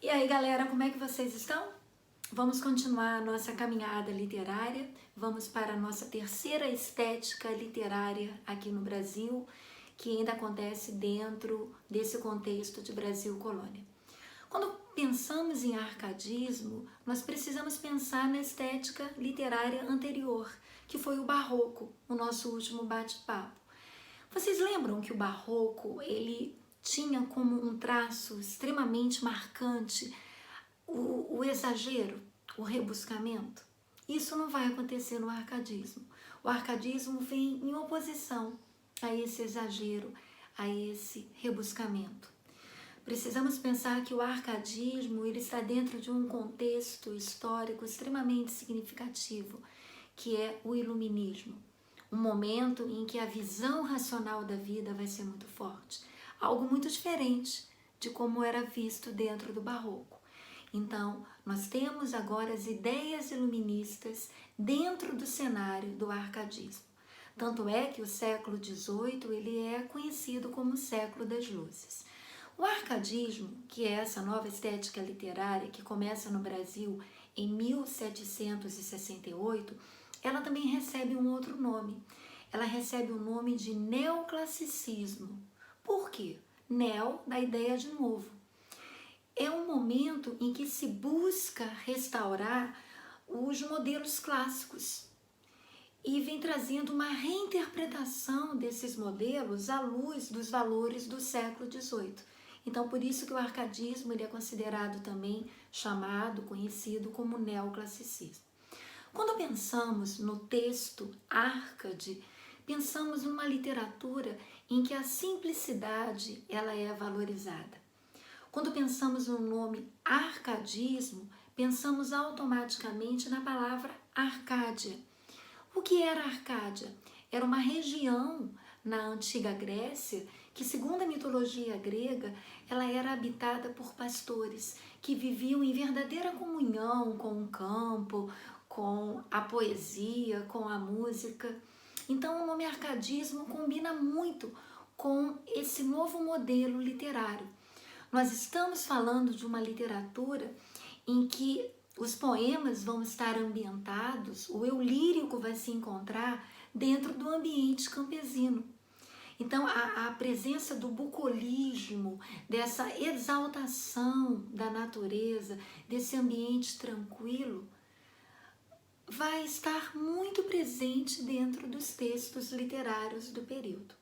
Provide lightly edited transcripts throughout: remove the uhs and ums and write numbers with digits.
E aí, galera, como é que vocês estão? Vamos continuar a nossa caminhada literária, vamos para a nossa terceira estética literária aqui no Brasil, que ainda acontece dentro desse contexto de Brasil colônia. Quando pensamos em arcadismo, nós precisamos pensar na estética literária anterior, que foi o barroco, o nosso último bate-papo. Vocês lembram que o barroco, ele tinha como um traço extremamente marcante o exagero, o rebuscamento? Isso não vai acontecer no arcadismo. O arcadismo vem em oposição a esse exagero, a esse rebuscamento. Precisamos pensar que o arcadismo ele está dentro de um contexto histórico extremamente significativo, que é o iluminismo. Um momento em que a visão racional da vida vai ser muito forte. Algo muito diferente de como era visto dentro do barroco. Então, nós temos agora as ideias iluministas dentro do cenário do arcadismo. Tanto é que o século XVIII ele é conhecido como o século das luzes. O arcadismo, que é essa nova estética literária que começa no Brasil em 1768, ela também recebe um outro nome. Ela recebe o nome de neoclassicismo. Por quê? Neo, da ideia de novo. É um momento em que se busca restaurar os modelos clássicos e vem trazendo uma reinterpretação desses modelos à luz dos valores do século XVIII. Então, por isso que o arcadismo ele é considerado também chamado, conhecido como neoclassicismo. Quando pensamos no texto Arcade, pensamos numa literatura em que a simplicidade ela é valorizada. Quando pensamos no nome arcadismo, pensamos automaticamente na palavra Arcádia. O que era Arcádia? Era uma região na antiga Grécia que, segundo a mitologia grega, ela era habitada por pastores que viviam em verdadeira comunhão com o campo, com a poesia, com a música. Então o nome arcadismo combina muito com esse novo modelo literário. Nós estamos falando de uma literatura em que os poemas vão estar ambientados, o eu lírico vai se encontrar dentro do ambiente campesino. Então, a presença do bucolismo, dessa exaltação da natureza, desse ambiente tranquilo, vai estar muito presente dentro dos textos literários do período.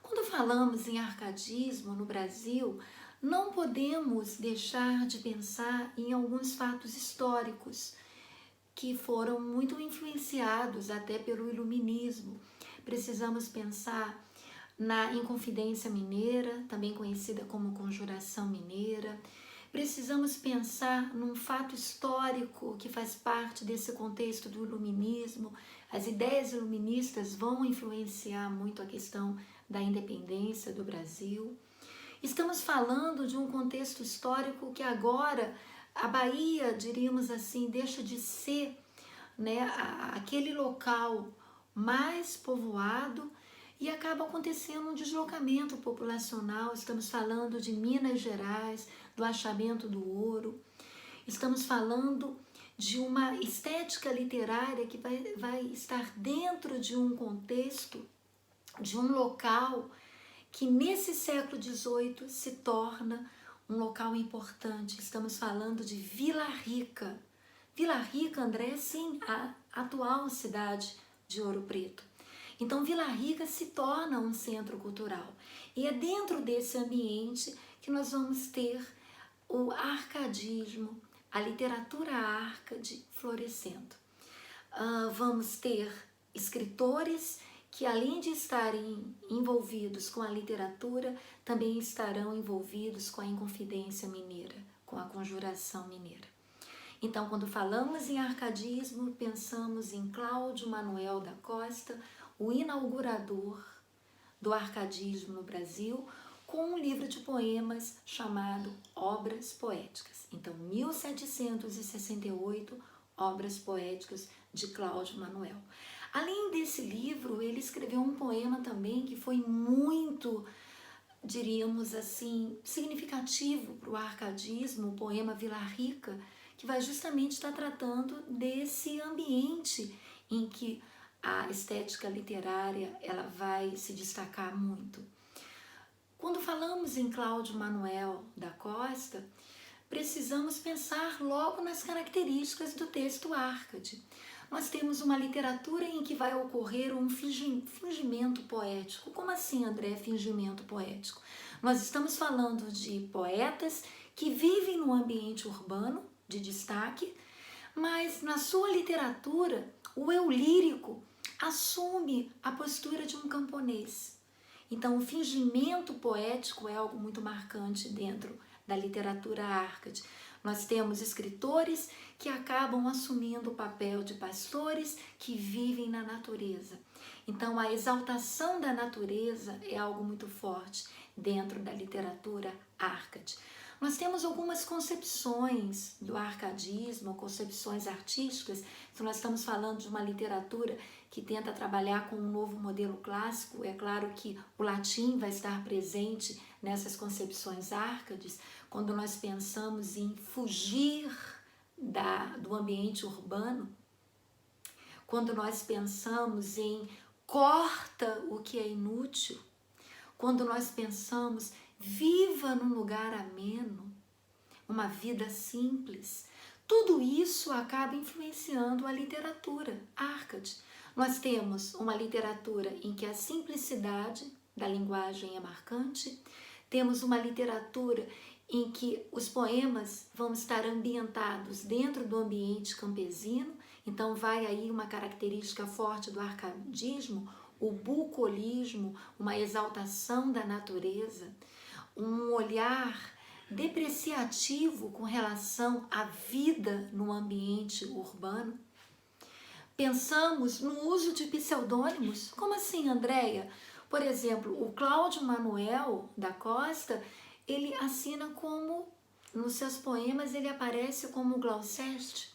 Quando falamos em arcadismo no Brasil, não podemos deixar de pensar em alguns fatos históricos que foram muito influenciados até pelo iluminismo. Precisamos pensar na Inconfidência Mineira, também conhecida como Conjuração Mineira. Precisamos pensar num fato histórico que faz parte desse contexto do iluminismo. As ideias iluministas vão influenciar muito a questão da independência do Brasil. Estamos falando de um contexto histórico que agora a Bahia, diríamos assim, deixa de ser, né, aquele local mais povoado e acaba acontecendo um deslocamento populacional. Estamos falando de Minas Gerais, do achamento do ouro. Estamos falando de uma estética literária que vai estar dentro de um contexto, de um local que nesse século XVIII se torna um local importante. Estamos falando de Vila Rica. Vila Rica, André, sim, a atual cidade de Ouro Preto. Então, Vila Rica se torna um centro cultural. E é dentro desse ambiente que nós vamos ter o arcadismo, a literatura arcade florescendo. Vamos ter escritores que, além de estarem envolvidos com a literatura, também estarão envolvidos com a Inconfidência Mineira, com a Conjuração Mineira. Então, quando falamos em arcadismo, pensamos em Cláudio Manuel da Costa, o inaugurador do arcadismo no Brasil, com um livro de poemas chamado Obras Poéticas. Então, 1768, Obras Poéticas de Cláudio Manuel. Além desse livro, ele escreveu um poema também que foi muito diríamos assim, significativo para o arcadismo, o poema Vila Rica, que vai justamente estar tratando desse ambiente em que a estética literária ela vai se destacar muito. Quando falamos em Cláudio Manuel da Costa, precisamos pensar logo nas características do texto Árcade. Nós temos uma literatura em que vai ocorrer um fingimento poético. Como assim, André, fingimento poético? Nós estamos falando de poetas que vivem num ambiente urbano de destaque, mas na sua literatura, o eu lírico assume a postura de um camponês. Então, o fingimento poético é algo muito marcante dentro da literatura Árcade. Nós temos escritores que acabam assumindo o papel de pastores que vivem na natureza. Então, a exaltação da natureza é algo muito forte dentro da literatura Árcade. Nós temos algumas concepções do arcadismo, concepções artísticas. Então, nós estamos falando de uma literatura que tenta trabalhar com um novo modelo clássico. É claro que o latim vai estar presente nessas concepções árcades, quando nós pensamos em fugir do ambiente urbano, quando nós pensamos em corta o que é inútil, quando nós pensamos viva num lugar ameno, uma vida simples, tudo isso acaba influenciando a literatura Árcade. Nós temos uma literatura em que a simplicidade da linguagem é marcante, temos uma literatura em que os poemas vão estar ambientados dentro do ambiente campesino, então vai aí uma característica forte do arcadismo, o bucolismo, uma exaltação da natureza, um olhar depreciativo com relação à vida no ambiente urbano. Pensamos no uso de pseudônimos. Como assim, Andréia? Por exemplo, o Cláudio Manuel da Costa, ele assina como, nos seus poemas, ele aparece como Gloucester.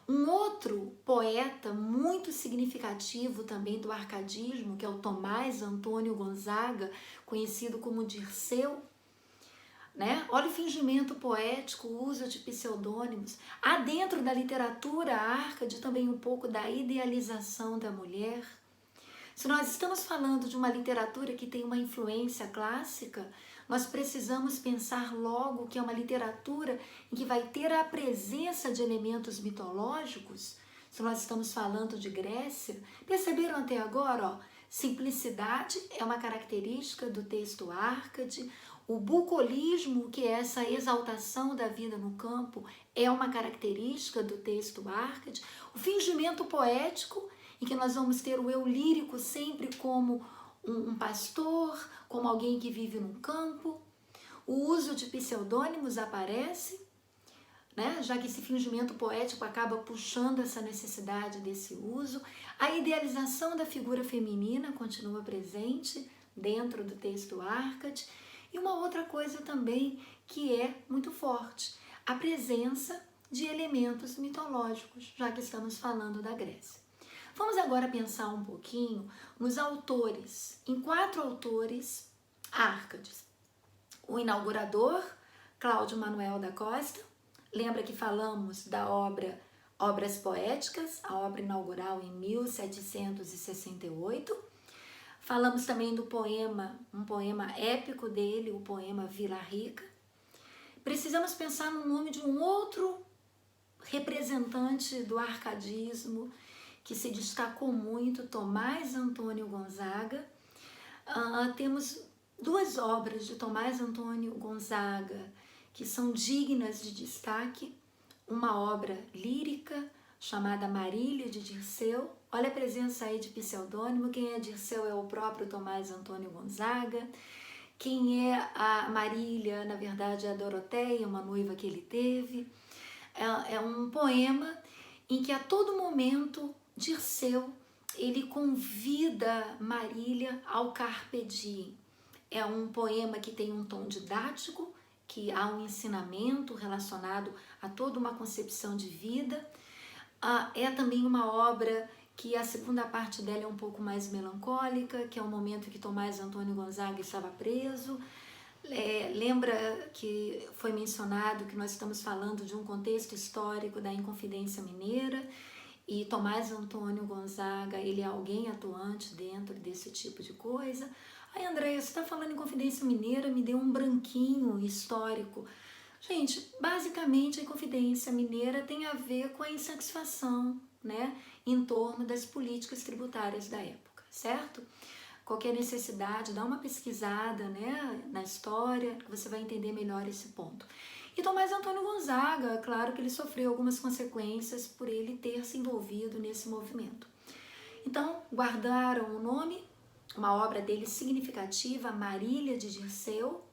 Um outro poeta muito significativo também do arcadismo, que é o Tomás Antônio Gonzaga, conhecido como Dirceu, né? Olha o fingimento poético, o uso de pseudônimos. Há dentro da literatura Árcade também um pouco da idealização da mulher. Se nós estamos falando de uma literatura que tem uma influência clássica, nós precisamos pensar logo que é uma literatura em que vai ter a presença de elementos mitológicos. Se nós estamos falando de Grécia, perceberam até agora, ó, simplicidade é uma característica do texto Árcade, o bucolismo, que é essa exaltação da vida no campo, é uma característica do texto Árcade, o fingimento poético, em que nós vamos ter o eu lírico sempre como um pastor, como alguém que vive no campo. O uso de pseudônimos aparece, né? Já que esse fingimento poético acaba puxando essa necessidade desse uso. A idealização da figura feminina continua presente dentro do texto Árcade. E uma outra coisa também que é muito forte, a presença de elementos mitológicos, já que estamos falando da Grécia. Vamos agora pensar um pouquinho nos autores, em 4 autores Árcades. O inaugurador, Cláudio Manuel da Costa, lembra que falamos da obra Obras Poéticas, a obra inaugural em 1768. Falamos também do poema, um poema épico dele, o poema Vila Rica. Precisamos pensar no nome de um outro representante do arcadismo que se destacou muito, Tomás Antônio Gonzaga. Temos 2 obras de Tomás Antônio Gonzaga que são dignas de destaque. Uma obra lírica chamada Marília de Dirceu. Olha a presença aí de pseudônimo. Quem é Dirceu é o próprio Tomás Antônio Gonzaga. Quem é a Marília, na verdade, é a Doroteia, uma noiva que ele teve. É um poema em que a todo momento Dirceu ele convida Marília ao carpe diem. É um poema que tem um tom didático, que há um ensinamento relacionado a toda uma concepção de vida. É também uma obra que a segunda parte dela é um pouco mais melancólica, que é o momento que Tomás Antônio Gonzaga estava preso. Lembra que foi mencionado que nós estamos falando de um contexto histórico da Inconfidência Mineira e Tomás Antônio Gonzaga, ele é alguém atuante dentro desse tipo de coisa. Aí, Andréia, você está falando em Inconfidência Mineira, me deu um branquinho histórico. Gente, basicamente a Inconfidência Mineira tem a ver com a insatisfação, né, em torno das políticas tributárias da época, certo? Qualquer necessidade, dá uma pesquisada, né, na história, que você vai entender melhor esse ponto. E Tomás Antônio Gonzaga, claro que ele sofreu algumas consequências por ele ter se envolvido nesse movimento. Então, guardaram o nome, uma obra dele significativa, Marília de Dirceu.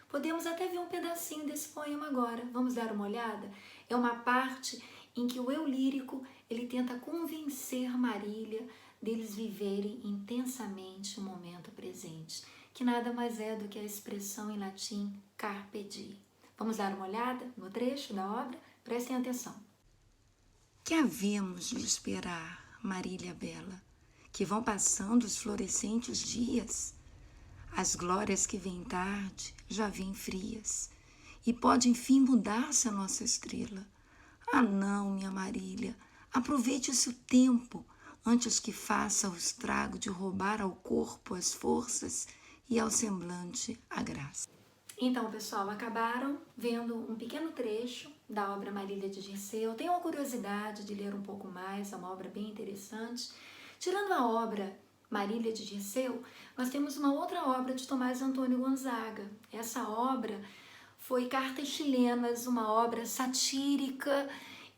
Podemos até ver um pedacinho desse poema agora. Vamos dar uma olhada? É uma parte em que o eu lírico ele tenta convencer Marília deles viverem intensamente o momento presente, que nada mais é do que a expressão em latim carpe diem. Vamos dar uma olhada no trecho da obra? Prestem atenção. Que havemos de esperar, Marília bela, que vão passando os florescentes dias? As glórias que vêm tarde já vêm frias, e pode enfim mudar-se a nossa estrela. Ah não, minha Marília, aproveite-se o tempo, antes que faça o estrago de roubar ao corpo as forças e ao semblante a graça. Então, pessoal, acabaram vendo um pequeno trecho da obra Marília de Dirceu. Tenho uma curiosidade de ler um pouco mais, é uma obra bem interessante. Tirando a obra Marília de Dirceu, nós temos uma outra obra de Tomás Antônio Gonzaga. Essa obra foi Cartas Chilenas, uma obra satírica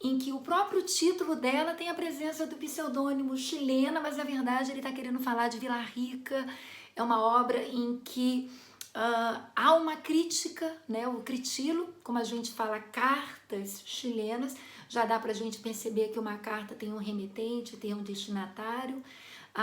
em que o próprio título dela tem a presença do pseudônimo chilena, mas na verdade ele está querendo falar de Vila Rica. É uma obra em que há uma crítica, né, o critilo, como a gente fala, cartas chilenas, já dá para a gente perceber que uma carta tem um remetente, tem um destinatário,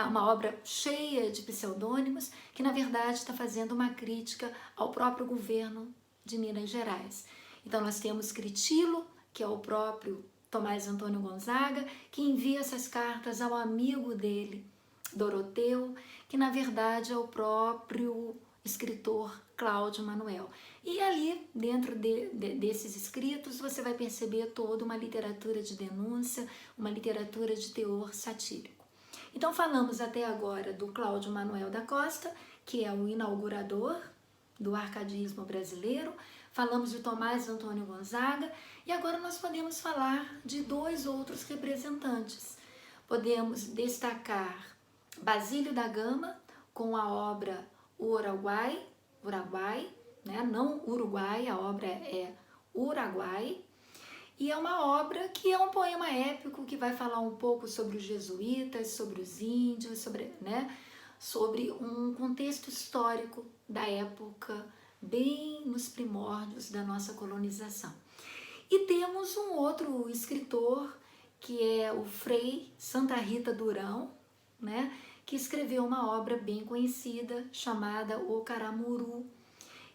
uma obra cheia de pseudônimos, que na verdade está fazendo uma crítica ao próprio governo de Minas Gerais. Então nós temos Critilo, que é o próprio Tomás Antônio Gonzaga, que envia essas cartas ao amigo dele, Doroteu, que na verdade é o próprio escritor Cláudio Manuel. E ali, dentro desses escritos, você vai perceber toda uma literatura de denúncia, uma literatura de teor satírico. Então falamos até agora do Cláudio Manuel da Costa, que é o inaugurador do arcadismo brasileiro, falamos de Tomás Antônio Gonzaga, e agora nós podemos falar de dois outros representantes. Podemos destacar Basílio da Gama, com a obra Uruguai, né? Não Uruguai, a obra é Uruguai, e é uma obra que é um poema épico que vai falar um pouco sobre os jesuítas, sobre os índios, sobre um contexto histórico da época, bem nos primórdios da nossa colonização. E temos um outro escritor, que é o Frei Santa Rita Durão, né, que escreveu uma obra bem conhecida chamada O Caramuru,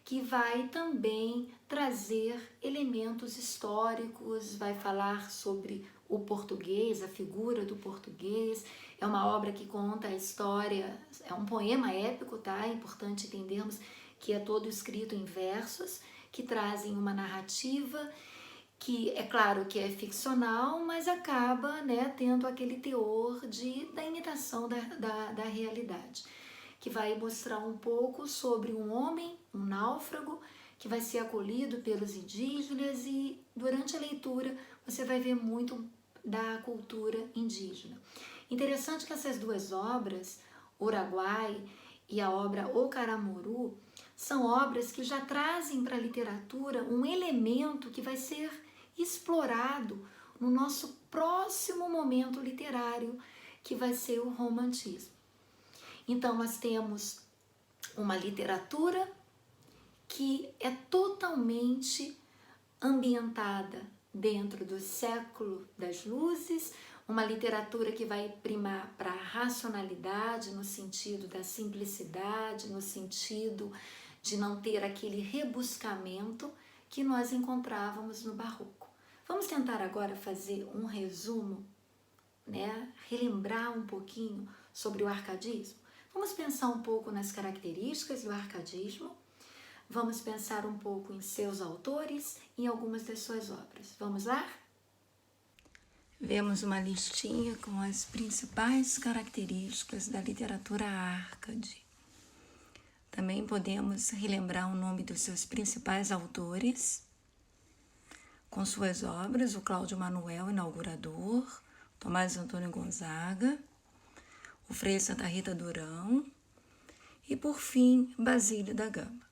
que vai também trazer elementos históricos, vai falar sobre o português, a figura do português. É uma obra que conta a história, é um poema épico, tá? É importante entendermos que é todo escrito em versos, que trazem uma narrativa que é claro que é ficcional, mas acaba, né, tendo aquele teor da imitação da realidade, que vai mostrar um pouco sobre um homem, um náufrago, que vai ser acolhido pelos indígenas, e durante a leitura você vai ver muito da cultura indígena. Interessante que essas duas obras, Uruguai e a obra O Caramuru, são obras que já trazem para a literatura um elemento que vai ser explorado no nosso próximo momento literário, que vai ser o romantismo. Então nós temos uma literatura que é totalmente ambientada dentro do século das luzes, uma literatura que vai primar para a racionalidade, no sentido da simplicidade, no sentido de não ter aquele rebuscamento que nós encontrávamos no barroco. Vamos tentar agora fazer um resumo, né? Relembrar um pouquinho sobre o arcadismo. Vamos pensar um pouco nas características do arcadismo. Vamos pensar um pouco em seus autores e em algumas das suas obras. Vamos lá? Vemos uma listinha com as principais características da literatura Arcade. Também podemos relembrar o nome dos seus principais autores, com suas obras, o Cláudio Manuel Inaugurador, Tomás Antônio Gonzaga, o Frei Santa Rita Durão e, por fim, Basílio da Gama.